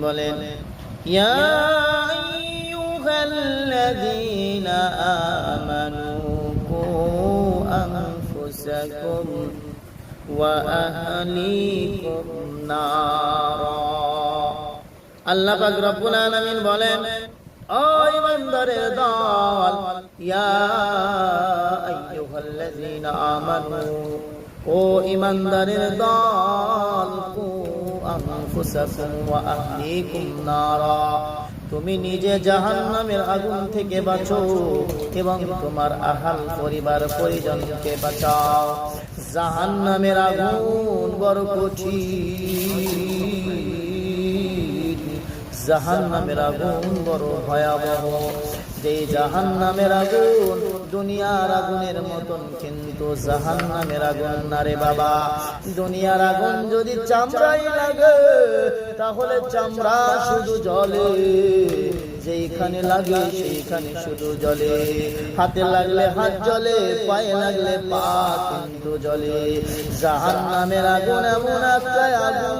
বলেন, ইয়া আইয়ুহাল্লাযীনা আমানু কু আনফুসাকুম ওয়া আহলিকুম নারা। আল্লাহ পাক রব্বুল আলামিন বলেন, ও ঈমানদারের দল, ইয়া আইয়ুহাল্লাযীনা আমানু, ও ঈমানদারের দল, কু আনফুসাকুম ওয়া আহলিকুম নারা, তুমি নিজে জাহান্নামের আগুন থেকে বাঁচো এবং তোমার আহাল পরিবার পরিজনকে বাঁচাও। জাহান্নামের আগুন বড় কঠিন, জাহান্নামের আগুন বড় ভয়াবহ। যে জাহান্নামের আগুন দুনিয়ার আগুনের মতন, কিন্তু জাহান্নামের আগুন না রে বাবা। দুনিয়ার আগুন যদি চামড়াই লাগে তাহলে চামড়া শুধু জ্বলে, যেইখানে লাগে সেইখানে শুধু জ্বলে। হাতে লাগলে হাত জ্বলে, পায়ে লাগলে পা কিন্তু জ্বলে। জাহান্নামের আগুন এমন একটা আগুন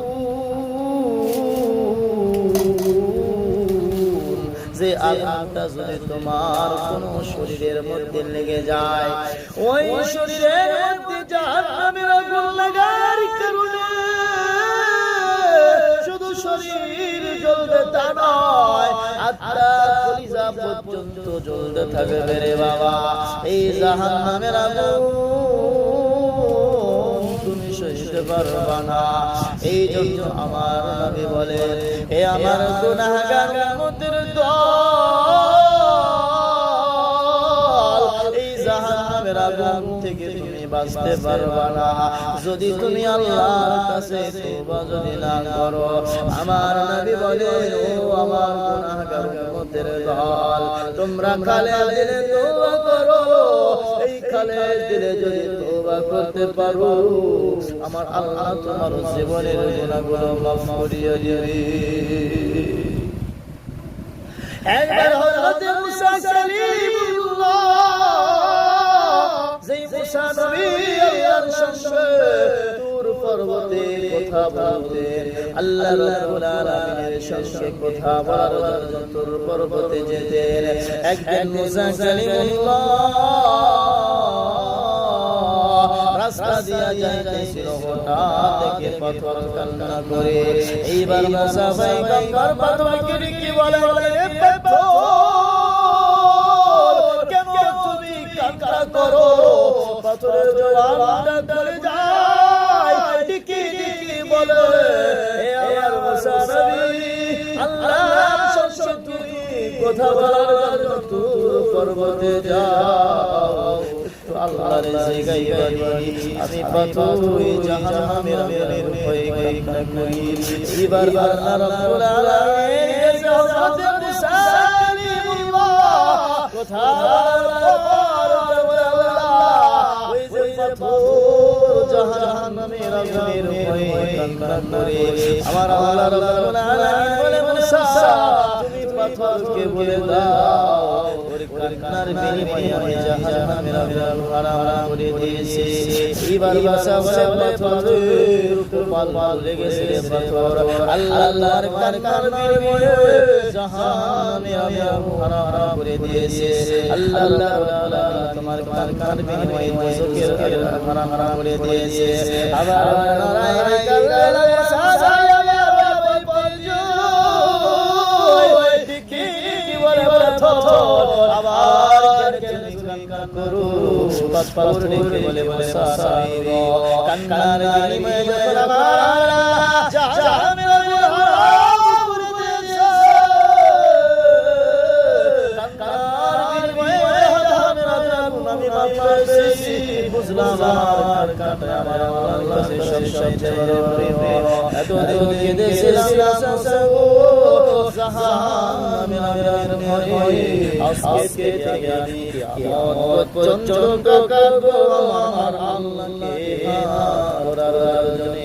যে আগুনটা যদি তোমার কোন শরীরের মধ্যে লেগে যায়, ওই শরীরের মধ্যে জাহান্নামের আগুন লাগার কারণে শুধু শরীর জ্বলবে তা নয়, আত্মা কলিজা পর্যন্ত জ্বলতে থাকবে রে বাবা। এই জাহান্নামের আগুন তুমি সইতে পারবা না। এই জন্য আমার নবী বলেন, হে আমার গুনাহগার উম্মতের দল, এই জাহান্নামের আগুন থেকে তুমি বাঁচতে পারবা না যদি তুমি আল্লাহর কাছে তওবা যদি না করো। আমার নবী বলেন, ও আমার গুনাহগার উম্মতের দল, তোমরা খালে দিলে তওবা করো। এই খালে দিলে যদি তওবা করতে পারো, আমার আল্লাহ তোমার জীবনের গুনাহগুলো মাফ করিয়ে দিবে। একবার হযরত মুসা কালিমুল্লাহ, যেই মুসা নবী আল্লাহর সঙ্গে তুর পর্বতে কথা বলতেন, আল্লাহ রাব্বুল আলামিনের সঙ্গে কথা বলার জন্য তুর পর্বতে যেতেন। একদিন মুসা কালিমুল্লাহ রাস্তা দিয়া যাইতেছিল, হঠাৎ দেখে পাথর কান্না করে। এইবার মুসা পয়গম্বর পাথরকে ডেকে বলে, কেন তুমি কান্না করো? পাথরের জবানটা চলে যায়, ডেকে ডেকে বলে, হে আমার মুসা নবী, আল্লাহর সঙ্গে তুমি কথা বলার জন্য তুর পর্বতে যাও। আল্লাহর জায়গায় বাড়ি, আমি পাথর জাহান্নামের আগুনের ভয়ে কান্না করি। এবার আল্লাহ রাব্বুল আলামিন হযরত মুসা কালিমুল্লাহ কথা ওই যে পাথর জাহান্নামের আগুনের ভয়ে কান্না করে। আমার আল্লাহ রাব্বুল আলামিন বলে, মুসা তুমি পাথরকে বলে দাও কান্নার বিনিময়ে আমি জাহান্নামের আগুন হারাম করে দিয়েছি। এবার মুসা বলে, পাথরের উপর পাল লেগেছে পাথর, আল্লাহর কান্নার বিনিময়ে জাহান্নামের আগুন হারাম করে দিয়েছে। আল্লাহ রাব্বুল আলামিন তোমার কান্নার বিনিময়ে দোজখের আগুন হারাম করে দিয়েছে। আবার নারায়ণ কাল্লা মুসা আবার করু পাথর ডেকে বলে, মুসা সাহেব কান্নার বিনিময়ে যখন আমার জাহান্নামের আগুন হারাম করে দিয়েছে, কান্নার বিনিময়ে জাহান্নামের আগুন আমি মাফ পেয়েছি, বুঝলাম আমার কান্না আমার আল্লাহর কাছে সবচেয়ে বড় প্রিয়। এতদিন কেঁদেছিলাম মুসা গো জাহান্নামের ভয়ে, আজকে থেকে আমি কিয়ামত পর্যন্ত কাঁদবো আমার আল্লাহকে করার জন্য।